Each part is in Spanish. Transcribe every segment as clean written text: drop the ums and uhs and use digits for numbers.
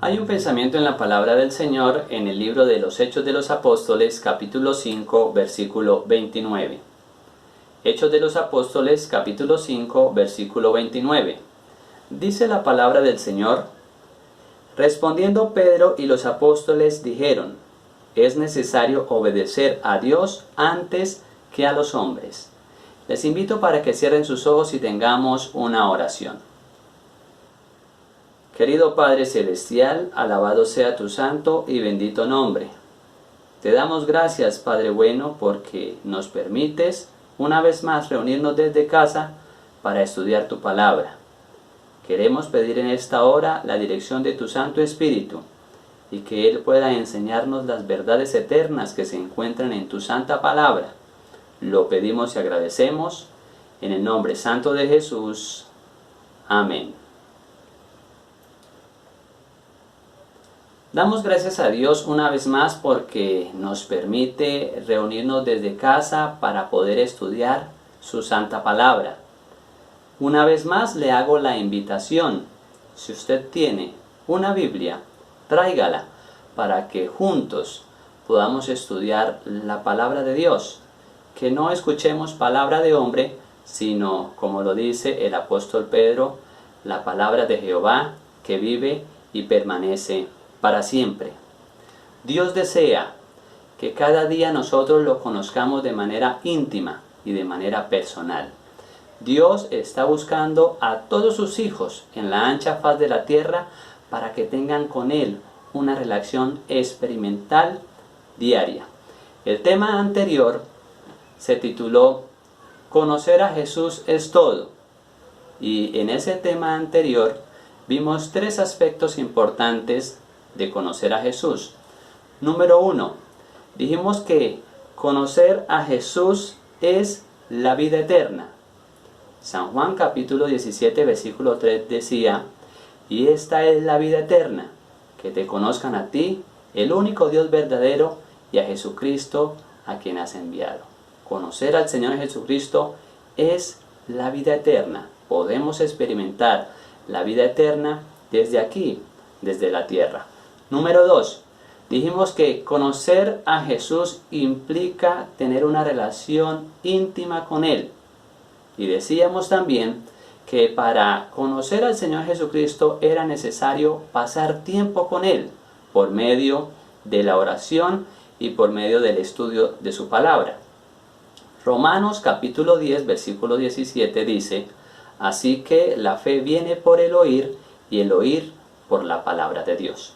Hay un pensamiento en la palabra del Señor en el libro de los Hechos de los Apóstoles, capítulo 5, versículo 29. Hechos de los Apóstoles, capítulo 5, versículo 29. Dice la palabra del Señor: respondiendo Pedro y los apóstoles dijeron: es necesario obedecer a Dios antes que a los hombres. Les invito para que cierren sus ojos y tengamos una oración. Querido Padre Celestial, alabado sea tu santo y bendito nombre. Te damos gracias, Padre bueno, porque nos permites una vez más reunirnos desde casa para estudiar tu palabra. Queremos pedir en esta hora la dirección de tu Santo Espíritu y que Él pueda enseñarnos las verdades eternas que se encuentran en tu santa palabra. Lo pedimos y agradecemos en el nombre santo de Jesús. Amén. Damos gracias a Dios una vez más porque nos permite reunirnos desde casa para poder estudiar su santa palabra. Una vez más le hago la invitación: si usted tiene una Biblia, tráigala para que juntos podamos estudiar la palabra de Dios. Que no escuchemos palabra de hombre, sino, como lo dice el apóstol Pedro, la palabra de Jehová que vive y permanece para siempre. Dios desea que cada día nosotros lo conozcamos de manera íntima y de manera personal. Dios está buscando a todos sus hijos en la ancha faz de la tierra para que tengan con Él una relación experimental diaria. El tema anterior se tituló Conocer a Jesús es todo. Y en ese tema anterior vimos tres aspectos importantes de conocer a Jesús. Número 1, dijimos que conocer a Jesús es la vida eterna. San Juan capítulo 17 versículo 3 decía: y esta es la vida eterna, que te conozcan a ti, el único Dios verdadero, y a Jesucristo a quien has enviado. Conocer al Señor Jesucristo es la vida eterna. Podemos experimentar la vida eterna desde aquí, desde la tierra. Número 2, dijimos que conocer a Jesús implica tener una relación íntima con Él. Y decíamos también que para conocer al Señor Jesucristo era necesario pasar tiempo con Él, por medio de la oración y por medio del estudio de su palabra. Romanos capítulo 10 versículo 17 dice: así que la fe viene por el oír y el oír por la palabra de Dios.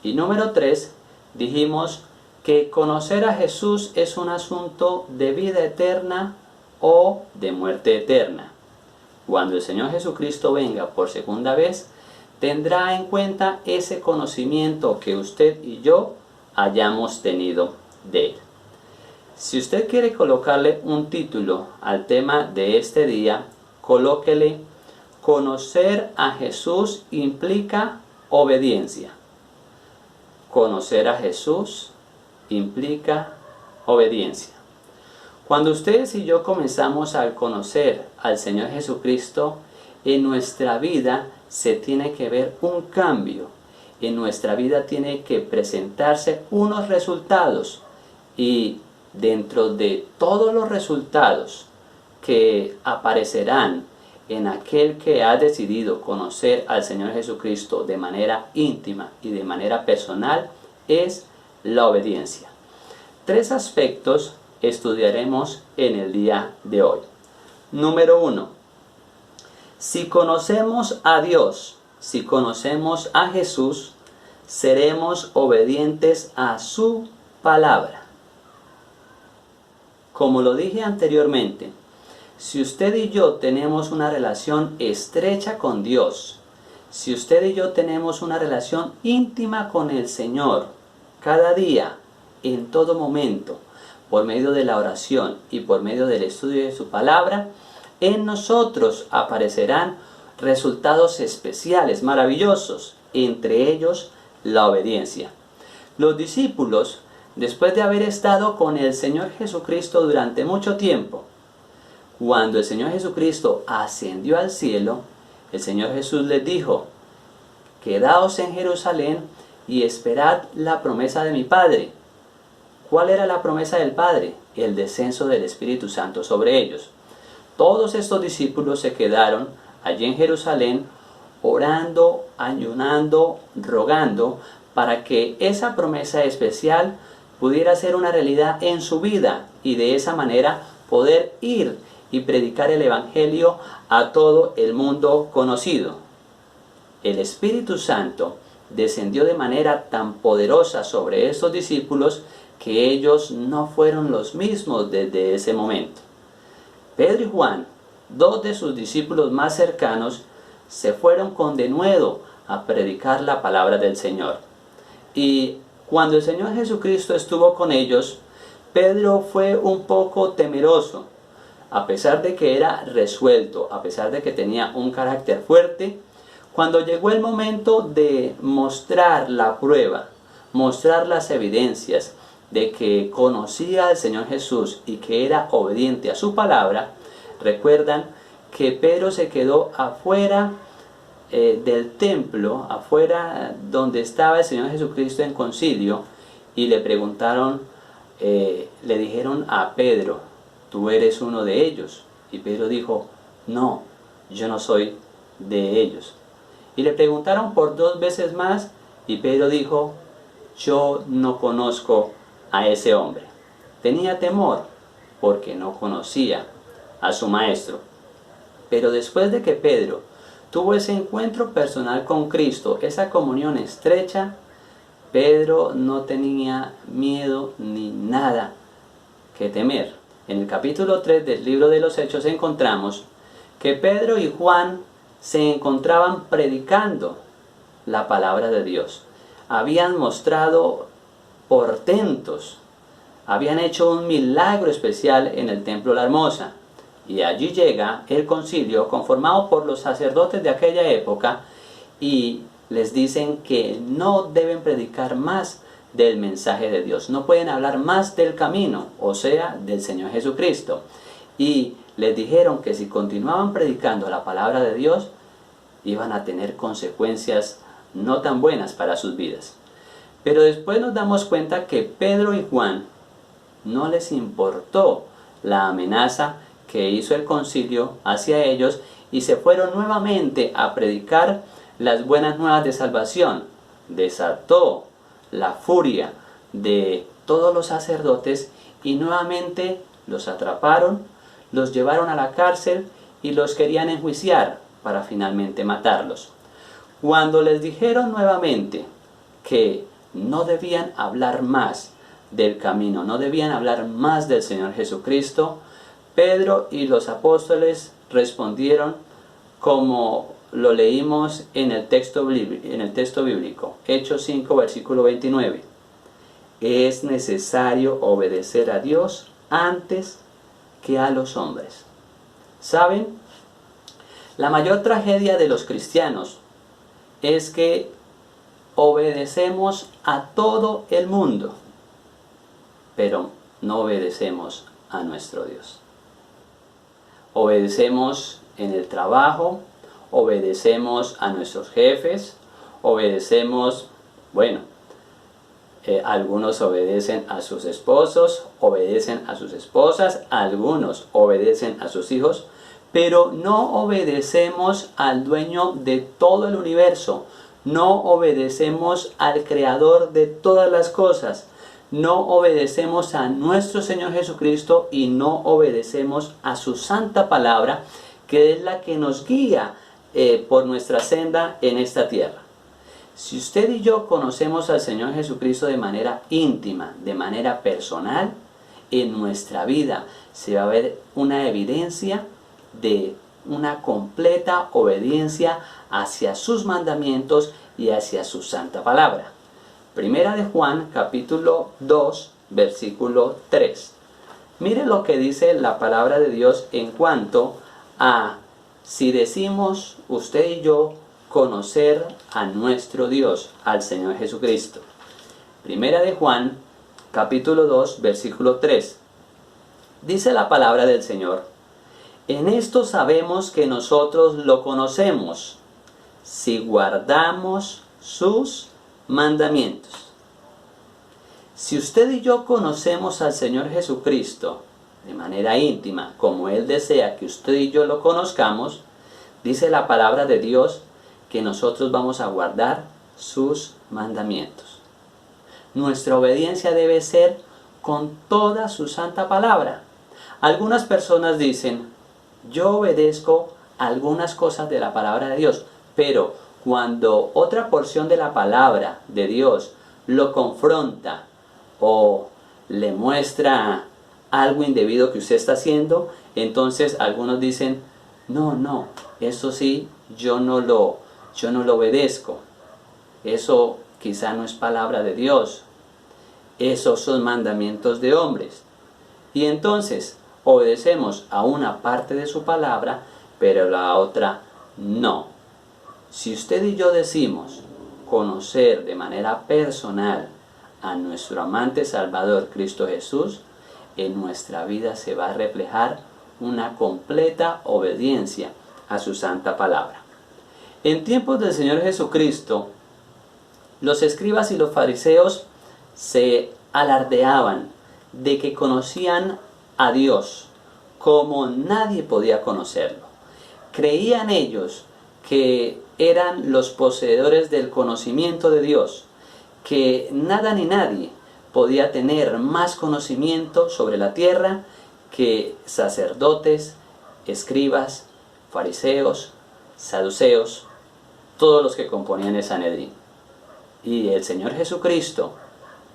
Y número 3, dijimos que conocer a Jesús es un asunto de vida eterna o de muerte eterna. Cuando el Señor Jesucristo venga por segunda vez, tendrá en cuenta ese conocimiento que usted y yo hayamos tenido de Él. Si usted quiere colocarle un título al tema de este día, colóquele: conocer a Jesús implica obediencia. Conocer a Jesús implica obediencia. Cuando ustedes y yo comenzamos a conocer al Señor Jesucristo, en nuestra vida se tiene que ver un cambio. En nuestra vida tiene que presentarse unos resultados. Y dentro de todos los resultados que aparecerán en aquel que ha decidido conocer al Señor Jesucristo de manera íntima y de manera personal, es la obediencia. Tres aspectos estudiaremos en el día de hoy. Número 1. Si conocemos a Dios, si conocemos a Jesús, seremos obedientes a su palabra. Como lo dije anteriormente, si usted y yo tenemos una relación estrecha con Dios, si usted y yo tenemos una relación íntima con el Señor, cada día, en todo momento, por medio de la oración y por medio del estudio de su palabra, en nosotros aparecerán resultados especiales, maravillosos, entre ellos la obediencia. Los discípulos, después de haber estado con el Señor Jesucristo durante mucho tiempo, cuando el Señor Jesucristo ascendió al cielo, el Señor Jesús les dijo: quedaos en Jerusalén y esperad la promesa de mi Padre. ¿Cuál era la promesa del Padre? El descenso del Espíritu Santo sobre ellos. Todos estos discípulos se quedaron allí en Jerusalén orando, ayunando, rogando para que esa promesa especial pudiera ser una realidad en su vida y de esa manera poder ir y predicar el Evangelio a todo el mundo conocido. El Espíritu Santo descendió de manera tan poderosa sobre estos discípulos que ellos no fueron los mismos desde ese momento. Pedro y Juan, dos de sus discípulos más cercanos, se fueron con denuedo a predicar la palabra del Señor. Y cuando el Señor Jesucristo estuvo con ellos, Pedro fue un poco temeroso, a pesar de que era resuelto, a pesar de que tenía un carácter fuerte. Cuando llegó el momento de mostrar la prueba, mostrar las evidencias de que conocía al Señor Jesús y que era obediente a su palabra, recuerdan que Pedro se quedó afuera del templo, afuera donde estaba el Señor Jesucristo en concilio, y le preguntaron, le dijeron a Pedro, ¿tú eres uno de ellos? Y Pedro dijo, no, yo no soy de ellos. Y le preguntaron por 2 veces más, y Pedro dijo, yo no conozco a ese hombre. Tenía temor porque no conocía a su maestro. Pero después de que Pedro tuvo ese encuentro personal con Cristo, esa comunión estrecha, Pedro no tenía miedo ni nada que temer. En el capítulo 3 del libro de los Hechos encontramos que Pedro y Juan se encontraban predicando la palabra de Dios. Habían mostrado portentos, habían hecho un milagro especial en el templo La Hermosa. Y allí llega el concilio conformado por los sacerdotes de aquella época y les dicen que no deben predicar más del mensaje de Dios, no pueden hablar más del camino, o sea, del Señor Jesucristo. Y les dijeron que si continuaban predicando la palabra de Dios, iban a tener consecuencias no tan buenas para sus vidas. Pero después nos damos cuenta que Pedro y Juan no les importó la amenaza que hizo el concilio hacia ellos y se fueron nuevamente a predicar las buenas nuevas de salvación. Desató la furia de todos los sacerdotes y nuevamente los atraparon, los llevaron a la cárcel y los querían enjuiciar para finalmente matarlos. Cuando les dijeron nuevamente que no debían hablar más del camino, no debían hablar más del Señor Jesucristo, Pedro y los apóstoles respondieron como lo leímos en el texto bíblico, Hechos 5, versículo 29. Es necesario obedecer a Dios antes que a los hombres. ¿Saben? La mayor tragedia de los cristianos es que obedecemos a todo el mundo, pero no obedecemos a nuestro Dios. Obedecemos en el trabajo, obedecemos a nuestros jefes, obedecemos, algunos obedecen a sus esposos, obedecen a sus esposas, algunos obedecen a sus hijos, pero no obedecemos al dueño de todo el universo, no obedecemos al creador de todas las cosas, no obedecemos a nuestro Señor Jesucristo y no obedecemos a su santa palabra, que es la que nos guía por nuestra senda en esta tierra. Si usted y yo conocemos al Señor Jesucristo de manera íntima, de manera personal, en nuestra vida se va a ver una evidencia de una completa obediencia hacia sus mandamientos y hacia su santa palabra. Primera de Juan, capítulo 2, versículo 3. Mire lo que dice la palabra de Dios en cuanto a si decimos usted y yo conocer a nuestro Dios, al Señor Jesucristo. Primera de Juan, capítulo 2, versículo 3. Dice la palabra del Señor: en esto sabemos que nosotros lo conocemos, si guardamos sus mandamientos. Si usted y yo conocemos al Señor Jesucristo de manera íntima, como Él desea que usted y yo lo conozcamos, dice la palabra de Dios que nosotros vamos a guardar sus mandamientos. Nuestra obediencia debe ser con toda su santa palabra. Algunas personas dicen, yo obedezco algunas cosas de la palabra de Dios, pero cuando otra porción de la palabra de Dios lo confronta o le muestra algo indebido que usted está haciendo, entonces algunos dicen, no, eso sí, yo no lo obedezco. Eso quizá no es palabra de Dios. Esos son mandamientos de hombres. Y entonces obedecemos a una parte de su palabra, pero a la otra no. Si usted y yo decimos conocer de manera personal a nuestro amante Salvador Cristo Jesús, en nuestra vida se va a reflejar una completa obediencia a su santa palabra. En tiempos del Señor Jesucristo, los escribas y los fariseos se alardeaban de que conocían a Dios como nadie podía conocerlo. Creían ellos que eran los poseedores del conocimiento de Dios, que nada ni nadie podía tener más conocimiento sobre la tierra que sacerdotes, escribas, fariseos, saduceos, todos los que componían el Sanedrín. Y el Señor Jesucristo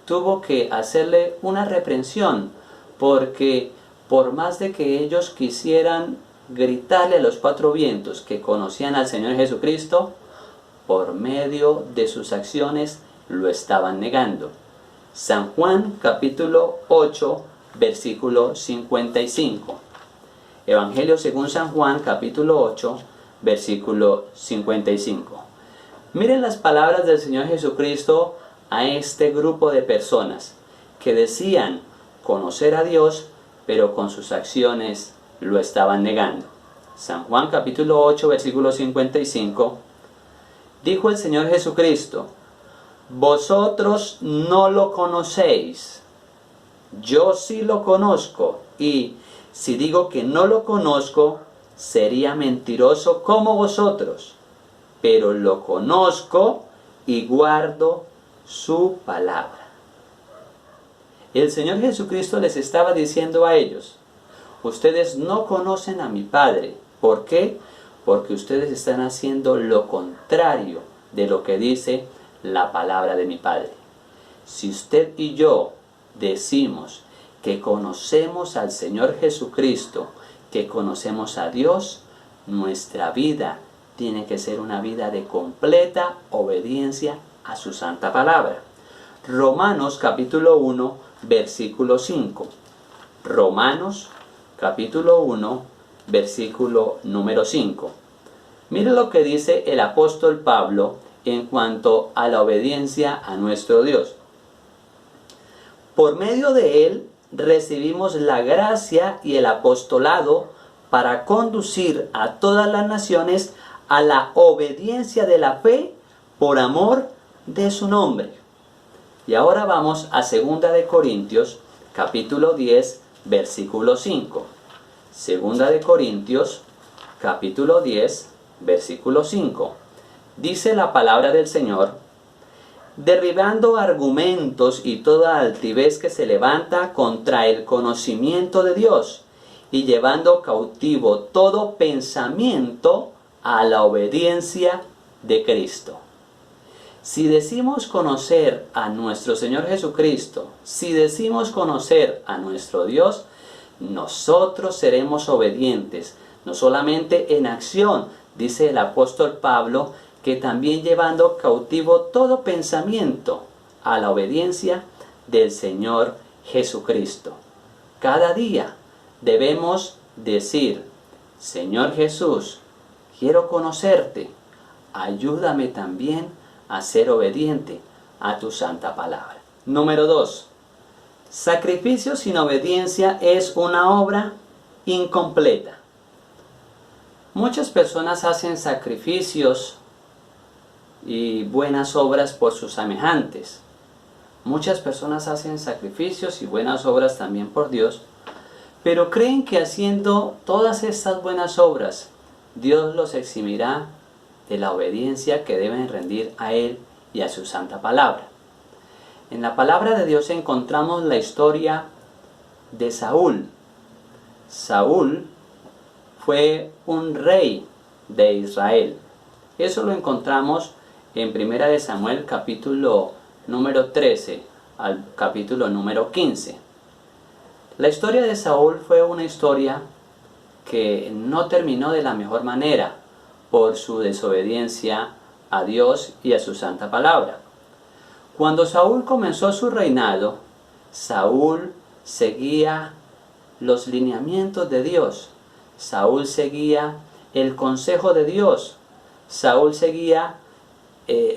tuvo que hacerle una reprensión, porque por más de que ellos quisieran gritarle a los cuatro vientos que conocían al Señor Jesucristo, por medio de sus acciones lo estaban negando. San Juan capítulo 8 versículo 55. Evangelio según San Juan capítulo 8 versículo 55. Miren las palabras del Señor Jesucristo a este grupo de personas que decían conocer a Dios, pero con sus acciones lo estaban negando. San Juan capítulo 8 versículo 55. Dijo el Señor Jesucristo: vosotros no lo conocéis, yo sí lo conozco, y si digo que no lo conozco, sería mentiroso como vosotros, pero lo conozco y guardo su palabra. El Señor Jesucristo les estaba diciendo a ellos: ustedes no conocen a mi Padre. ¿Por qué? Porque ustedes están haciendo lo contrario de lo que dice la palabra de mi Padre. Si usted y yo decimos que conocemos al Señor Jesucristo, que conocemos a Dios, nuestra vida tiene que ser una vida de completa obediencia a su santa palabra. Romanos capítulo 1 versículo 5. Romanos capítulo 1 versículo número 5. Mire lo que dice el apóstol Pablo en cuanto a la obediencia a nuestro Dios. Por medio de él recibimos la gracia y el apostolado para conducir a todas las naciones a la obediencia de la fe por amor de su nombre. Y ahora vamos a 2 de Corintios capítulo 10 versículo 5. 2 de Corintios capítulo 10 versículo 5. Dice la palabra del Señor: derribando argumentos y toda altivez que se levanta contra el conocimiento de Dios, y llevando cautivo todo pensamiento a la obediencia de Cristo. Si decimos conocer a nuestro Señor Jesucristo, si decimos conocer a nuestro Dios, nosotros seremos obedientes, no solamente en acción, dice el apóstol Pablo, que también llevando cautivo todo pensamiento a la obediencia del Señor Jesucristo. Cada día debemos decir: Señor Jesús, quiero conocerte, ayúdame también a ser obediente a tu santa palabra. Número 2. Sacrificio sin obediencia es una obra incompleta. Muchas personas hacen sacrificios y buenas obras por sus semejantes. Muchas personas hacen sacrificios y buenas obras también por Dios, pero creen que haciendo todas estas buenas obras, Dios los eximirá de la obediencia que deben rendir a Él y a su santa palabra. En la palabra de Dios encontramos la historia de Saúl. Saúl fue un rey de Israel. Eso lo encontramos en 1 de Samuel capítulo número 13 al capítulo número 15. La historia de Saúl fue una historia que no terminó de la mejor manera por su desobediencia a Dios y a su santa palabra. Cuando Saúl comenzó su reinado, Saúl seguía los lineamientos de Dios. Saúl seguía el consejo de Dios. Saúl seguía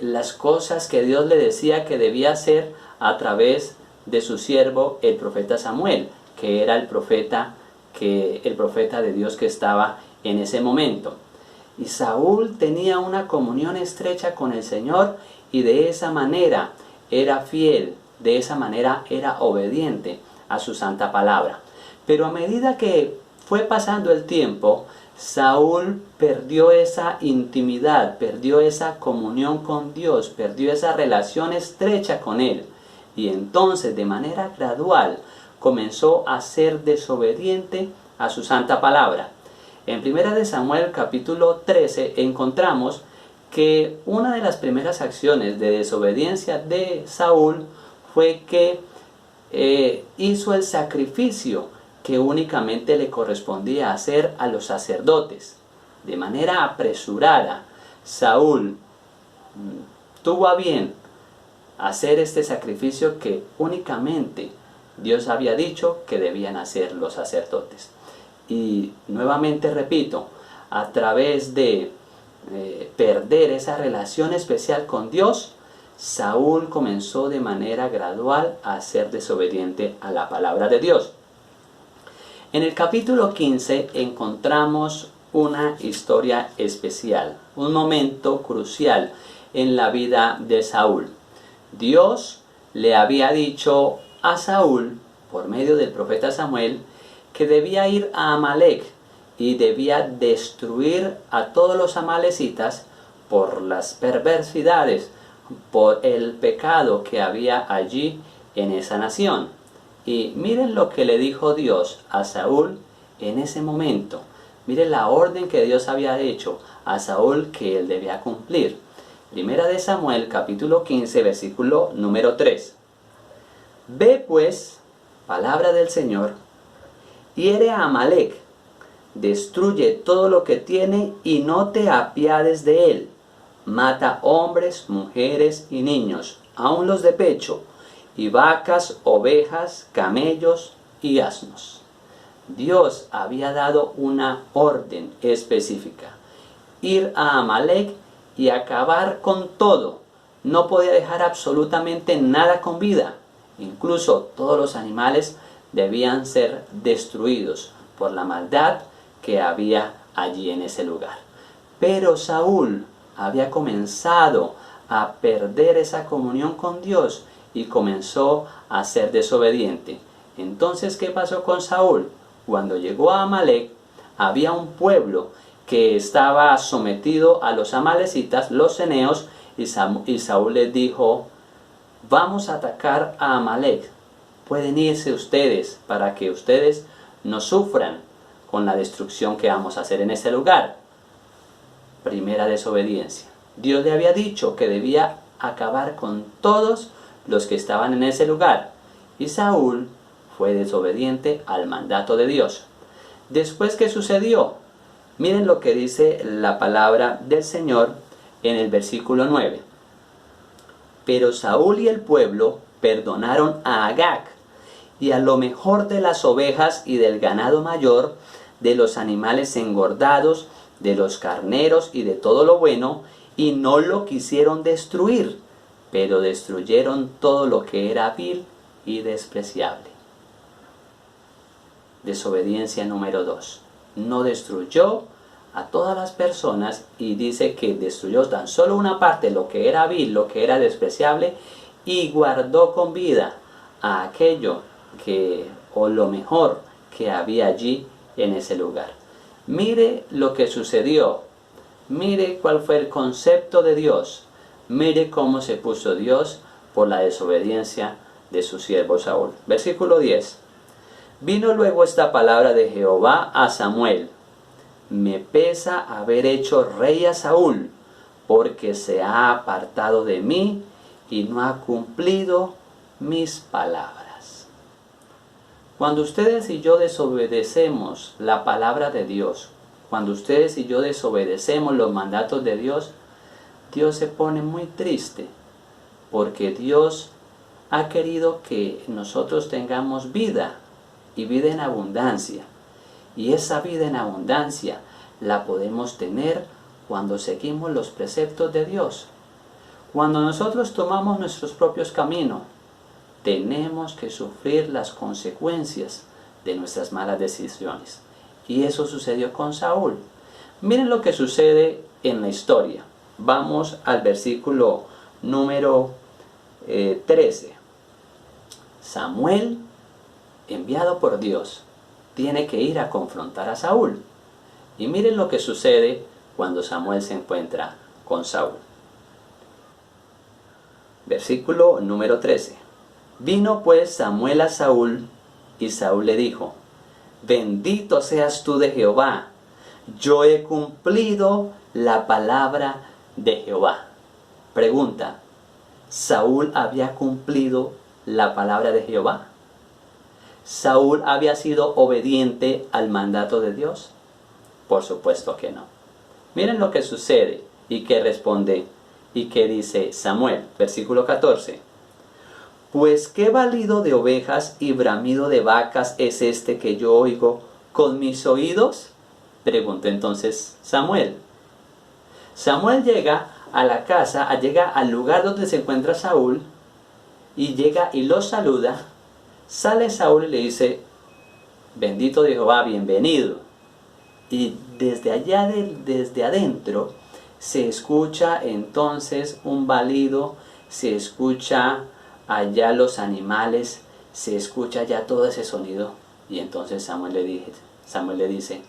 las cosas que Dios le decía que debía hacer a través de su siervo, el profeta Samuel, que era el profeta de Dios que estaba en ese momento. Y Saúl tenía una comunión estrecha con el Señor y de esa manera era fiel, de esa manera era obediente a su santa palabra. Pero a medida que fue pasando el tiempo, Saúl perdió esa intimidad, perdió esa comunión con Dios, perdió esa relación estrecha con Él. Y entonces de manera gradual comenzó a ser desobediente a su santa palabra. En 1 de Samuel capítulo 13 encontramos que una de las primeras acciones de desobediencia de Saúl fue que hizo el sacrificio que únicamente le correspondía hacer a los sacerdotes. De manera apresurada, Saúl tuvo a bien hacer este sacrificio que únicamente Dios había dicho que debían hacer los sacerdotes. Y nuevamente repito, a través de perder esa relación especial con Dios, Saúl comenzó de manera gradual a ser desobediente a la palabra de Dios. En el capítulo 15 encontramos una historia especial, un momento crucial en la vida de Saúl. Dios le había dicho a Saúl, por medio del profeta Samuel, que debía ir a Amalec y debía destruir a todos los amalecitas por las perversidades, por el pecado que había allí en esa nación. Y miren lo que le dijo Dios a Saúl en ese momento. Miren la orden que Dios había hecho a Saúl que él debía cumplir. 1 de Samuel capítulo 15 versículo número 3. Ve pues, palabra del Señor, hiere a Amalec, destruye todo lo que tiene y no te apiades de él. Mata hombres, mujeres y niños, aun los de pecho, y vacas, ovejas, camellos y asnos. Dios había dado una orden específica: ir a Amalec y acabar con todo. No podía dejar absolutamente nada con vida. Incluso todos los animales debían ser destruidos por la maldad que había allí en ese lugar. Pero Saúl había comenzado a perder esa comunión con Dios y comenzó a ser desobediente. Entonces, ¿qué pasó con Saúl? Cuando llegó a Amalec, había un pueblo que estaba sometido a los amalecitas, los ceneos, y Saúl les dijo: vamos a atacar a Amalec. Pueden irse ustedes para que ustedes no sufran con la destrucción que vamos a hacer en ese lugar. Primera desobediencia. Dios le había dicho que debía acabar con todos los que estaban en ese lugar, y Saúl fue desobediente al mandato de Dios. Después, ¿qué sucedió? Miren lo que dice la palabra del Señor en el versículo 9. Pero Saúl y el pueblo perdonaron a Agag, y a lo mejor de las ovejas y del ganado mayor, de los animales engordados, de los carneros y de todo lo bueno, y no lo quisieron destruir, pero destruyeron todo lo que era vil y despreciable. Desobediencia número 2. No destruyó a todas las personas y dice que destruyó tan solo una parte, lo que era vil, lo que era despreciable, y guardó con vida a aquello o lo mejor que había allí en ese lugar. Mire lo que sucedió, mire cuál fue el concepto de Dios, mire cómo se puso Dios por la desobediencia de su siervo Saúl. Versículo 10. Vino luego esta palabra de Jehová a Samuel: me pesa haber hecho rey a Saúl, porque se ha apartado de mí y no ha cumplido mis palabras. Cuando ustedes y yo desobedecemos la palabra de Dios, cuando ustedes y yo desobedecemos los mandatos de Dios, Dios se pone muy triste, porque Dios ha querido que nosotros tengamos vida, y vida en abundancia. Y esa vida en abundancia la podemos tener cuando seguimos los preceptos de Dios. Cuando nosotros tomamos nuestros propios caminos, tenemos que sufrir las consecuencias de nuestras malas decisiones. Y eso sucedió con Saúl. Miren lo que sucede en la historia. Vamos al versículo número 13. Samuel, enviado por Dios, tiene que ir a confrontar a Saúl. Y miren lo que sucede cuando Samuel se encuentra con Saúl. Versículo número 13. Vino pues Samuel a Saúl, y Saúl le dijo: bendito seas tú de Jehová, yo he cumplido la palabra de Jehová. Pregunta: ¿Saúl había cumplido la palabra de Jehová? ¿Saúl había sido obediente al mandato de Dios? Por supuesto que no. Miren lo que sucede y qué responde y qué dice Samuel. Versículo 14. Pues qué balido de ovejas y bramido de vacas es este que yo oigo con mis oídos, preguntó entonces Samuel. Samuel llega a la casa, llega al lugar donde se encuentra Saúl, y llega y lo saluda. Sale Saúl y le dice: bendito de Jehová, bienvenido. Y desde allá, desde adentro, se escucha entonces un balido, se escucha allá los animales, se escucha ya todo ese sonido. Y entonces Samuel le dice: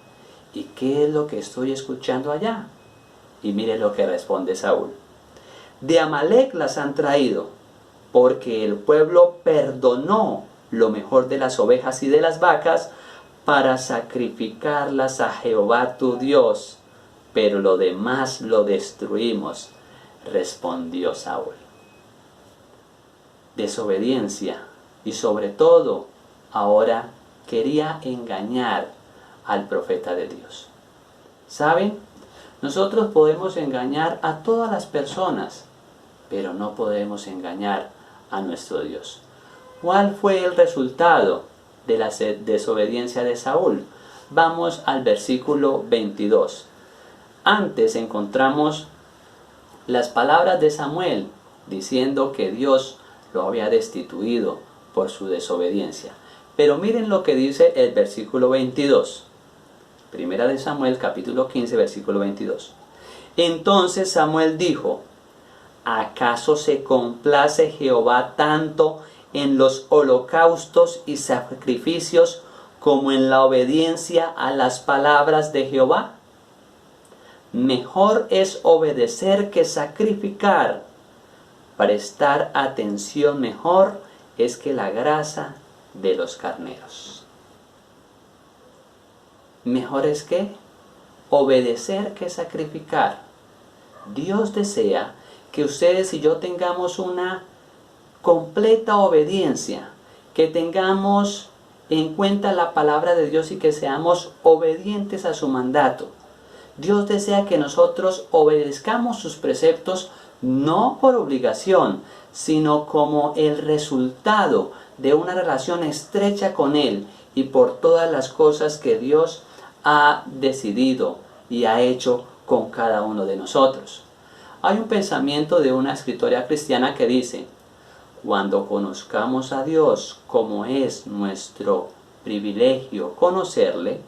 ¿y qué es lo que estoy escuchando allá? Y mire lo que responde Saúl: de Amalec las han traído, porque el pueblo perdonó lo mejor de las ovejas y de las vacas para sacrificarlas a Jehová tu Dios, pero lo demás lo destruimos, respondió Saúl. Desobediencia, y sobre todo ahora quería engañar al profeta de Dios. ¿Saben? Nosotros podemos engañar a todas las personas, pero no podemos engañar a nuestro Dios. ¿Cuál fue el resultado de la desobediencia de Saúl? Vamos al versículo 22. Antes encontramos las palabras de Samuel diciendo que Dios lo había destituido por su desobediencia. Pero miren lo que dice el versículo 22. Primera de Samuel, capítulo 15, versículo 22. Entonces Samuel dijo: ¿acaso se complace Jehová tanto en los holocaustos y sacrificios como en la obediencia a las palabras de Jehová? Mejor es obedecer que sacrificar. Prestar atención mejor es que la grasa de los carneros. Mejor es que obedecer que sacrificar. Dios desea que ustedes y yo tengamos una completa obediencia, que tengamos en cuenta la palabra de Dios y que seamos obedientes a su mandato. Dios desea que nosotros obedezcamos sus preceptos no por obligación, sino como el resultado de una relación estrecha con Él y por todas las cosas que Dios ha decidido y ha hecho con cada uno de nosotros. Hay un pensamiento de una escritora cristiana que dice: cuando conozcamos a Dios como es nuestro privilegio conocerle,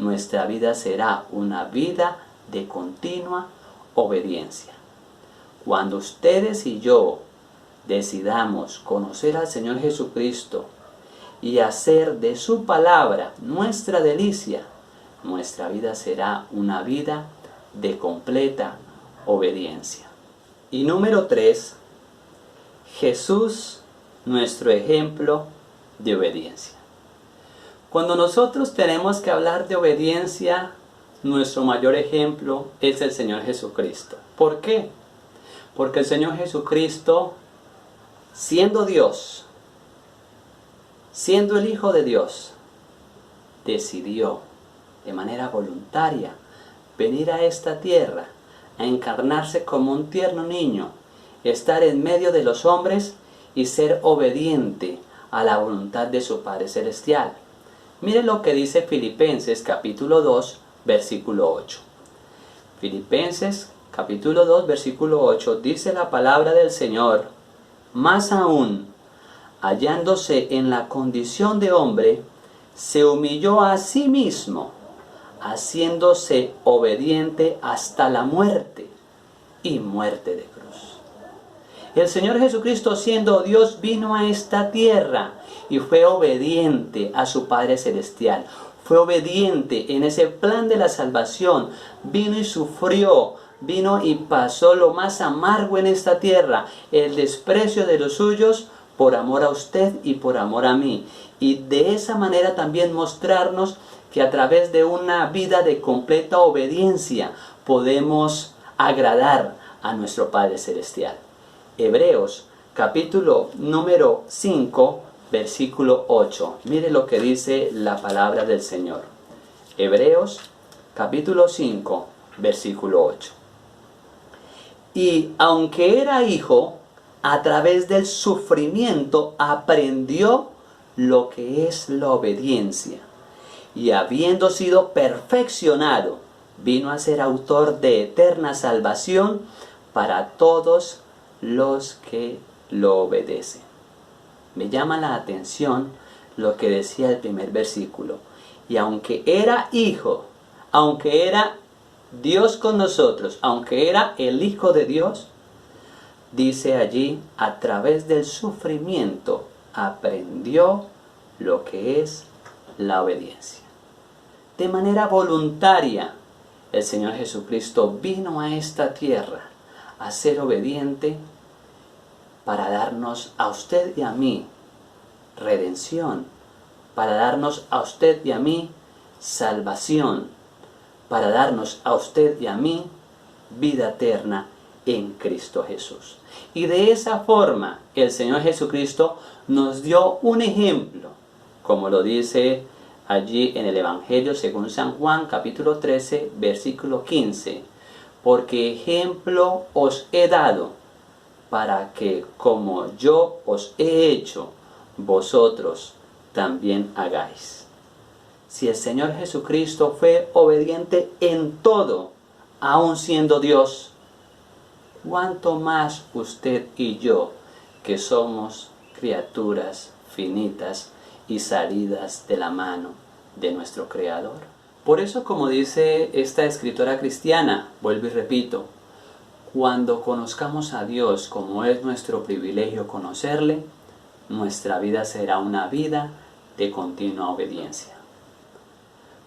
nuestra vida será una vida de continua obediencia. Cuando ustedes y yo decidamos conocer al Señor Jesucristo y hacer de su palabra nuestra delicia, nuestra vida será una vida de completa obediencia. Y número 3, Jesús, nuestro ejemplo de obediencia. Cuando nosotros tenemos que hablar de obediencia, nuestro mayor ejemplo es el Señor Jesucristo. ¿Por qué? Porque el Señor Jesucristo, siendo Dios, siendo el Hijo de Dios, decidió de manera voluntaria venir a esta tierra, a encarnarse como un tierno niño, estar en medio de los hombres y ser obediente a la voluntad de su Padre Celestial. Mire lo que dice Filipenses capítulo 2, versículo 8. Filipenses capítulo 2, versículo 8, dice la palabra del Señor: más aún, hallándose en la condición de hombre, se humilló a sí mismo, haciéndose obediente hasta la muerte y muerte de cruz. El Señor Jesucristo, siendo Dios, vino a esta tierra y fue obediente a su Padre Celestial. Fue obediente en ese plan de la salvación. Vino y sufrió, vino y pasó lo más amargo en esta tierra, el desprecio de los suyos, por amor a usted y por amor a mí. Y de esa manera también mostrarnos que a través de una vida de completa obediencia podemos agradar a nuestro Padre Celestial. Hebreos capítulo número 5, versículo 8. Mire lo que dice la palabra del Señor. Hebreos capítulo 5, versículo 8. Y aunque era hijo, a través del sufrimiento aprendió lo que es la obediencia. Y habiendo sido perfeccionado, vino a ser autor de eterna salvación para todos los que lo obedecen. Me llama la atención lo que decía el primer versículo. Y aunque era hijo, aunque era Dios con nosotros, aunque era el Hijo de Dios, dice allí, a través del sufrimiento aprendió lo que es la obediencia. De manera voluntaria, el Señor Jesucristo vino a esta tierra a ser obediente para darnos a usted y a mí redención, para darnos a usted y a mí salvación, para darnos a usted y a mí vida eterna en Cristo Jesús. Y de esa forma el Señor Jesucristo nos dio un ejemplo, como lo dice allí en el Evangelio según San Juan capítulo 13 versículo 15. Porque ejemplo os he dado, para que como yo os he hecho, vosotros también hagáis. Si el Señor Jesucristo fue obediente en todo, aun siendo Dios, ¿cuánto más usted y yo, que somos criaturas finitas y salidas de la mano de nuestro Creador? Por eso, como dice esta escritora cristiana, vuelvo y repito, cuando conozcamos a Dios, como es nuestro privilegio conocerle, nuestra vida será una vida de continua obediencia.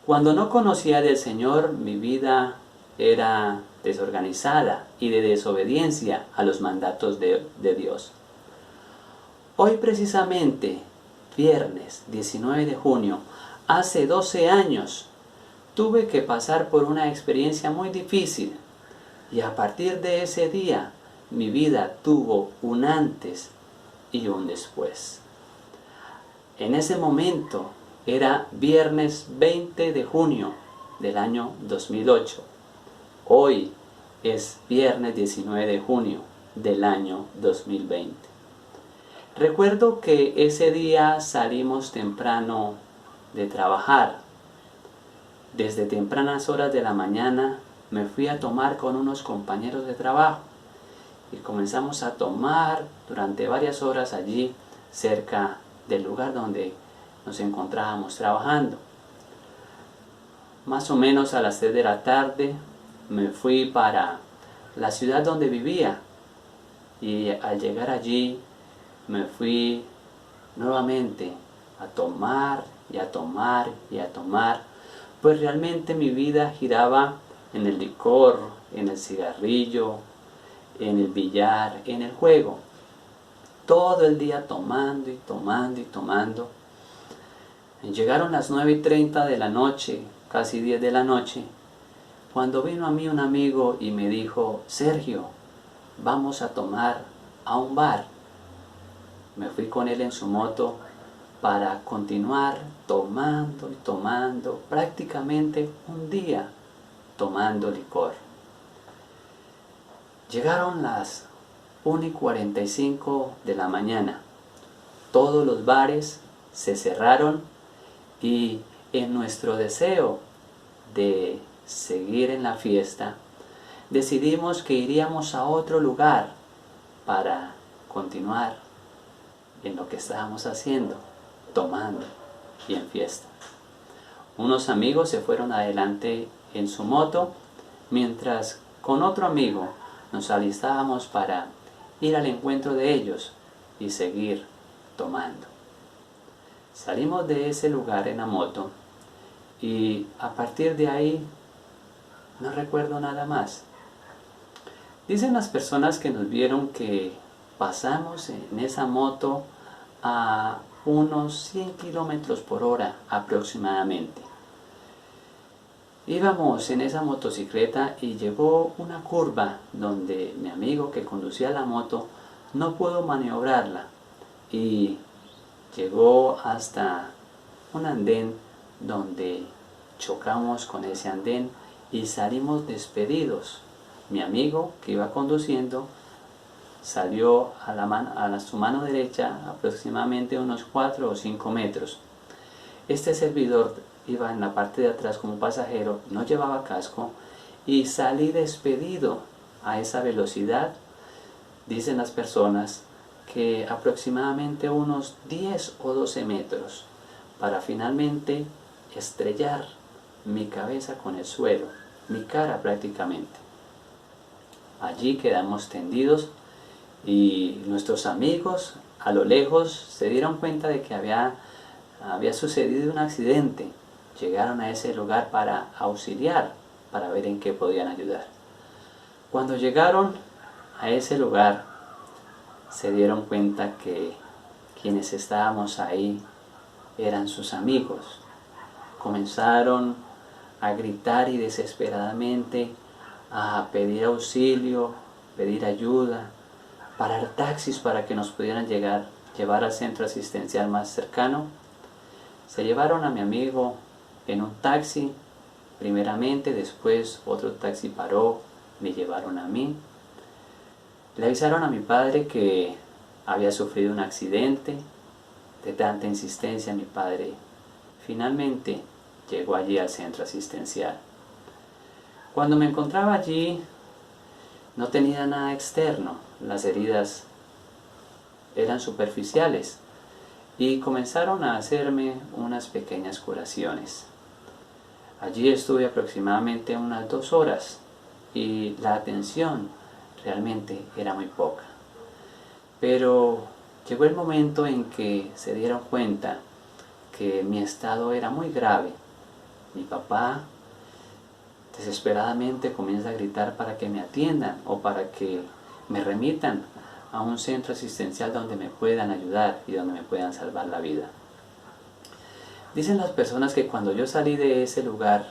Cuando no conocía del Señor, mi vida era desorganizada y de desobediencia a los mandatos de Dios. Hoy precisamente, viernes 19 de junio, hace 12 años, tuve que pasar por una experiencia muy difícil y a partir de ese día mi vida tuvo un antes y un después. En ese momento era viernes 20 de junio del año 2008. Hoy es viernes 19 de junio del año 2020. Recuerdo que ese día salimos temprano de trabajar. Desde tempranas horas de la mañana me fui a tomar con unos compañeros de trabajo y comenzamos a tomar durante varias horas allí cerca del lugar donde nos encontrábamos trabajando. Más o menos a las 3 de la tarde me fui para la ciudad donde vivía y al llegar allí me fui nuevamente a tomar y a tomar y a tomar, pues realmente mi vida giraba en el licor, en el cigarrillo, en el billar, en el juego. Todo el día tomando y tomando y tomando. Llegaron las 9:30 de la noche, casi 10 de la noche, cuando vino a mí un amigo y me dijo: Sergio, vamos a tomar a un bar. Me fui con él en su moto para continuar tomando y tomando, prácticamente un día tomando licor. Llegaron las 1:45 de la mañana. Todos los bares se cerraron y en nuestro deseo de seguir en la fiesta, decidimos que iríamos a otro lugar para continuar en lo que estábamos haciendo, tomando y en fiesta. Unos amigos se fueron adelante en su moto, mientras con otro amigo nos alistábamos para ir al encuentro de ellos y seguir tomando. Salimos de ese lugar en la moto y a partir de ahí no recuerdo nada más. Dicen las personas que nos vieron que pasamos en esa moto a unos 100 kilómetros por hora aproximadamente. Íbamos en esa motocicleta y llegó una curva donde mi amigo que conducía la moto no pudo maniobrarla y llegó hasta un andén donde chocamos con ese andén y salimos despedidos. Mi amigo que iba conduciendo salió a su mano derecha aproximadamente unos 4 o 5 metros. Este servidor iba en la parte de atrás como pasajero, no llevaba casco y salí despedido a esa velocidad. Dicen las personas que aproximadamente unos 10 o 12 metros para finalmente estrellar mi cabeza con el suelo, mi cara prácticamente. Allí quedamos tendidos y nuestros amigos a lo lejos se dieron cuenta de que había sucedido un accidente. Llegaron a ese lugar para auxiliar, para ver en qué podían ayudar. Cuando llegaron a ese lugar, se dieron cuenta que quienes estábamos ahí eran sus amigos. Comenzaron a gritar y desesperadamente a pedir auxilio, pedir ayuda, parar taxis para que nos pudieran llevar al centro asistencial más cercano. Se llevaron a mi amigo en un taxi, primeramente, después otro taxi paró, me llevaron a mí. Le avisaron a mi padre que había sufrido un accidente. De tanta insistencia, mi padre finalmente llegó allí al centro asistencial. Cuando me encontraba allí, no tenía nada externo, las heridas eran superficiales y comenzaron a hacerme unas pequeñas curaciones. Allí estuve aproximadamente unas 2 horas y la atención realmente era muy poca. Pero llegó el momento en que se dieron cuenta que mi estado era muy grave. Mi papá desesperadamente comienza a gritar para que me atiendan o para que me remitan a un centro asistencial donde me puedan ayudar y donde me puedan salvar la vida. Dicen las personas que cuando yo salí de ese lugar,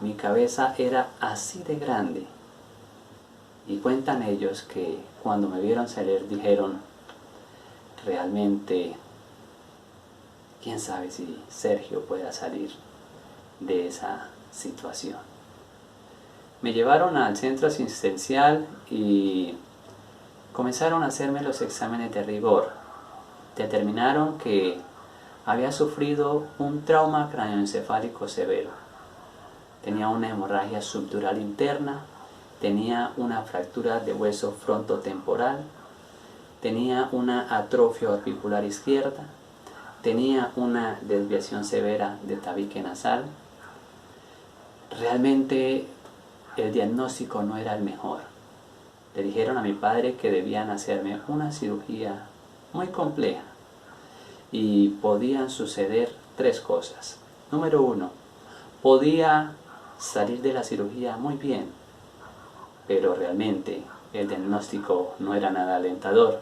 mi cabeza era así de grande. Y cuentan ellos que cuando me vieron salir dijeron: realmente, quién sabe si Sergio pueda salir de esa situación. Me llevaron al centro asistencial y comenzaron a hacerme los exámenes de rigor. Determinaron que había sufrido un trauma craneoencefálico severo. Tenía una hemorragia subdural interna, tenía una fractura de hueso frontotemporal, tenía una atrofia orbicular izquierda, tenía una desviación severa de tabique nasal, realmente el diagnóstico no era el mejor. Le dijeron a mi padre que debían hacerme una cirugía muy compleja y podían suceder 3 cosas. Número 1, podía salir de la cirugía muy bien, pero realmente el diagnóstico no era nada alentador.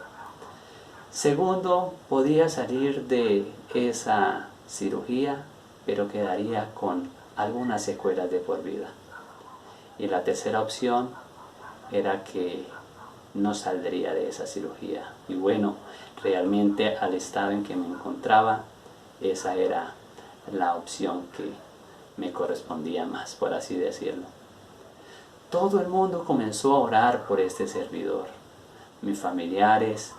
Segundo, podía salir de esa cirugía, pero quedaría con algunas secuelas de por vida. Y la tercera opción era que no saldría de esa cirugía. Y bueno, realmente al estado en que me encontraba, esa era la opción que me correspondía más, por así decirlo. Todo el mundo comenzó a orar por este servidor. Mis familiares,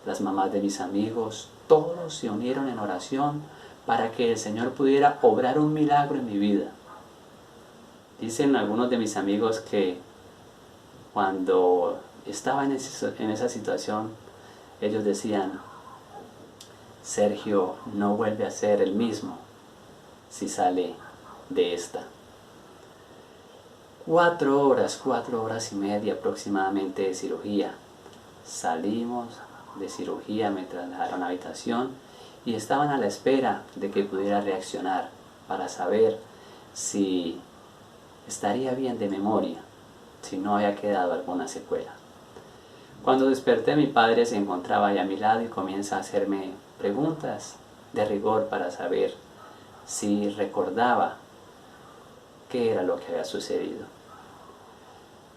las mamás de mis amigos, todos se unieron en oración para que el Señor pudiera obrar un milagro en mi vida. Dicen algunos de mis amigos que cuando estaba en esa situación, ellos decían: Sergio no vuelve a ser el mismo si sale de esta. 4 horas y media aproximadamente de cirugía. Salimos de cirugía, me trasladaron a la habitación y estaban a la espera de que pudiera reaccionar para saber si estaría bien de memoria, si no había quedado alguna secuela. Cuando desperté, mi padre se encontraba ahí a mi lado y comienza a hacerme preguntas de rigor para saber si recordaba qué era lo que había sucedido.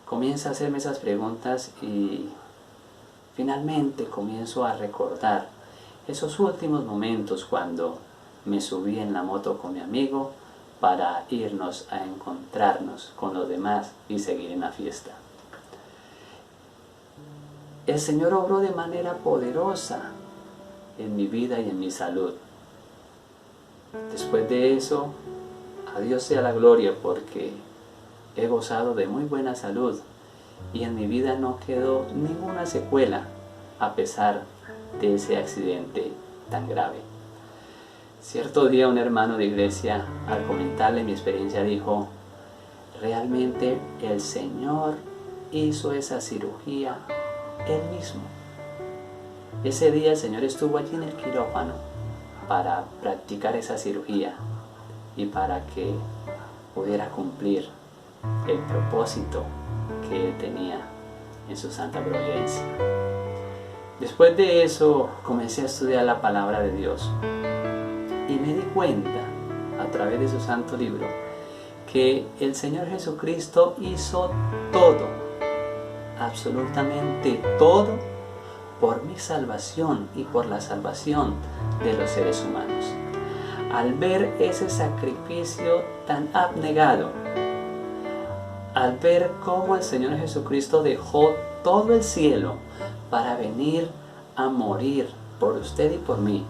Comienza a hacerme esas preguntas y finalmente comienzo a recordar esos últimos momentos cuando me subí en la moto con mi amigo para irnos a encontrarnos con los demás y seguir en la fiesta. El Señor obró de manera poderosa en mi vida y en mi salud. Después de eso, a Dios sea la gloria, porque he gozado de muy buena salud y en mi vida no quedó ninguna secuela a pesar de ese accidente tan grave. Cierto día un hermano de iglesia, al comentarle mi experiencia, dijo: realmente el Señor hizo esa cirugía Él mismo. Ese día el Señor estuvo allí en el quirófano para practicar esa cirugía y para que pudiera cumplir el propósito que Él tenía en su santa providencia. Después de eso comencé a estudiar la palabra de Dios y me di cuenta a través de su santo libro que el Señor Jesucristo hizo todo, absolutamente todo, por mi salvación y por la salvación de los seres humanos. Al ver ese sacrificio tan abnegado, al ver cómo el Señor Jesucristo dejó todo el cielo para venir a morir por usted y por mí,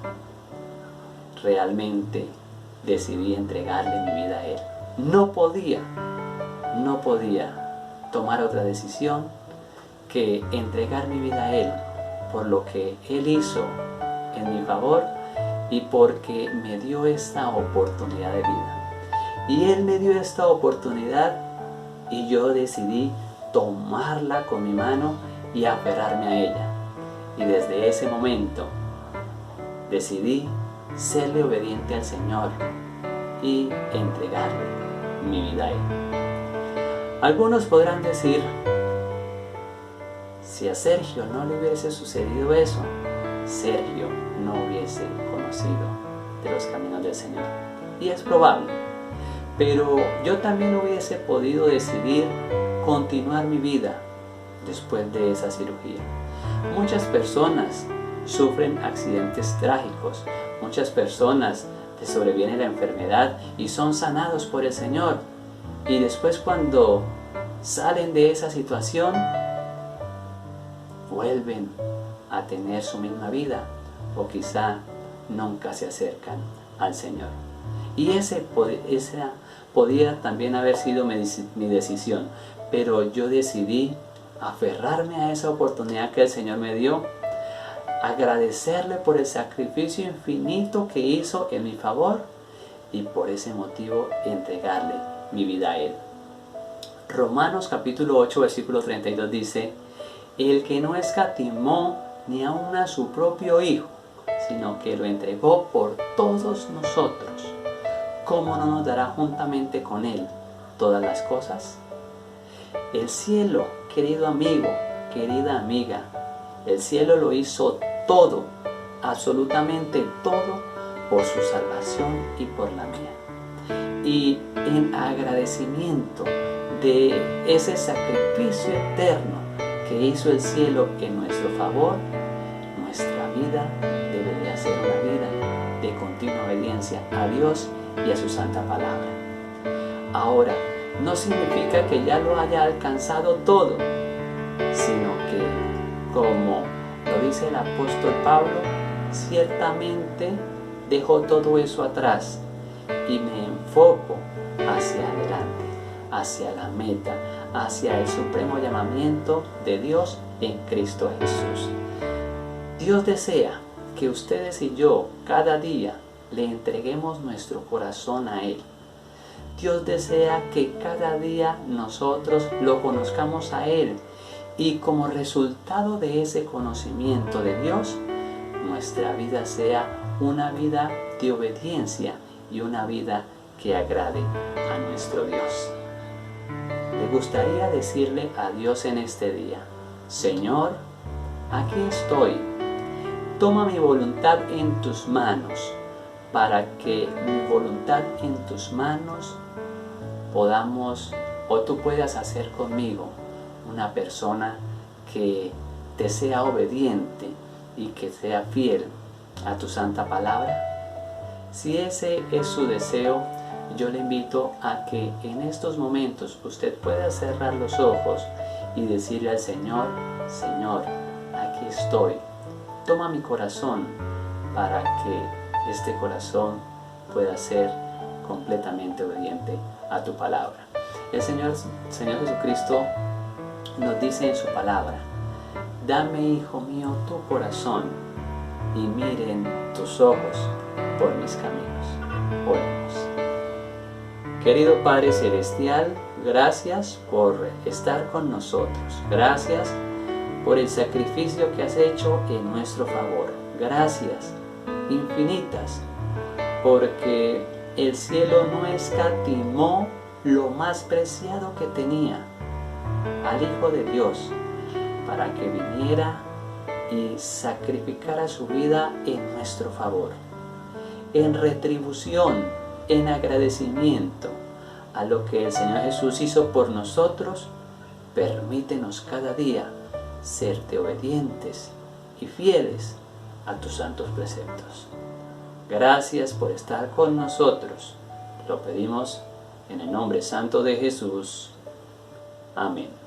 realmente decidí entregarle mi vida a Él. No podía tomar otra decisión que entregar mi vida a Él por lo que Él hizo en mi favor y porque me dio esta oportunidad de vida. Y Él me dio esta oportunidad y yo decidí tomarla con mi mano y aferrarme a ella. Y desde ese momento decidí serle obediente al Señor y entregarle mi vida a Él. Algunos podrán decir: si a Sergio no le hubiese sucedido eso, Sergio no hubiese conocido de los caminos del Señor. Y es probable, pero yo también hubiese podido decidir continuar mi vida después de esa cirugía. Muchas personas sufren accidentes trágicos, muchas personas les sobreviene la enfermedad y son sanados por el Señor. Y después, cuando salen de esa situación, vuelven a tener su misma vida o quizá nunca se acercan al Señor. Y esa podía también haber sido mi decisión, pero yo decidí aferrarme a esa oportunidad que el Señor me dio, agradecerle por el sacrificio infinito que hizo en mi favor y por ese motivo entregarle mi vida a Él. Romanos capítulo 8 versículo 32 dice: el que no escatimó ni aun a su propio Hijo, sino que lo entregó por todos nosotros, ¿cómo no nos dará juntamente con Él todas las cosas? El cielo, querido amigo, querida amiga, el cielo lo hizo todo, absolutamente todo, por su salvación y por la mía. Y en agradecimiento de ese sacrificio eterno que hizo el cielo en nuestro favor, nuestra vida debería ser una vida de continua obediencia a Dios y a su santa palabra. Ahora, no significa que ya lo haya alcanzado todo, sino que, como lo dice el apóstol Pablo, ciertamente dejo todo eso atrás y me enfoco hacia adelante, hacia la meta, hacia el supremo llamamiento de Dios en Cristo Jesús. Dios desea que ustedes y yo cada día le entreguemos nuestro corazón a Él. Dios desea que cada día nosotros lo conozcamos a Él y como resultado de ese conocimiento de Dios, nuestra vida sea una vida de obediencia y una vida que agrade a nuestro Dios. Me gustaría decirle a Dios en este día: Señor, aquí estoy. Toma mi voluntad en tus manos, para que mi voluntad en tus manos tú puedas hacer conmigo una persona que te sea obediente y que sea fiel a tu santa palabra. Si ese es su deseo, yo le invito a que en estos momentos usted pueda cerrar los ojos y decirle al Señor: Señor, aquí estoy. Toma mi corazón para que este corazón pueda ser completamente obediente a tu palabra. El Señor Jesucristo nos dice en su palabra: dame, hijo mío, tu corazón y miren tus ojos por mis caminos. Oremos. Querido Padre Celestial, gracias por estar con nosotros. Gracias por el sacrificio que has hecho en nuestro favor. Gracias infinitas, porque el cielo no escatimó lo más preciado que tenía, al Hijo de Dios, para que viniera y sacrificara su vida en nuestro favor. En retribución, en agradecimiento a lo que el Señor Jesús hizo por nosotros, permítenos cada día serte obedientes y fieles a tus santos preceptos. Gracias por estar con nosotros. Lo pedimos en el nombre santo de Jesús. Amén.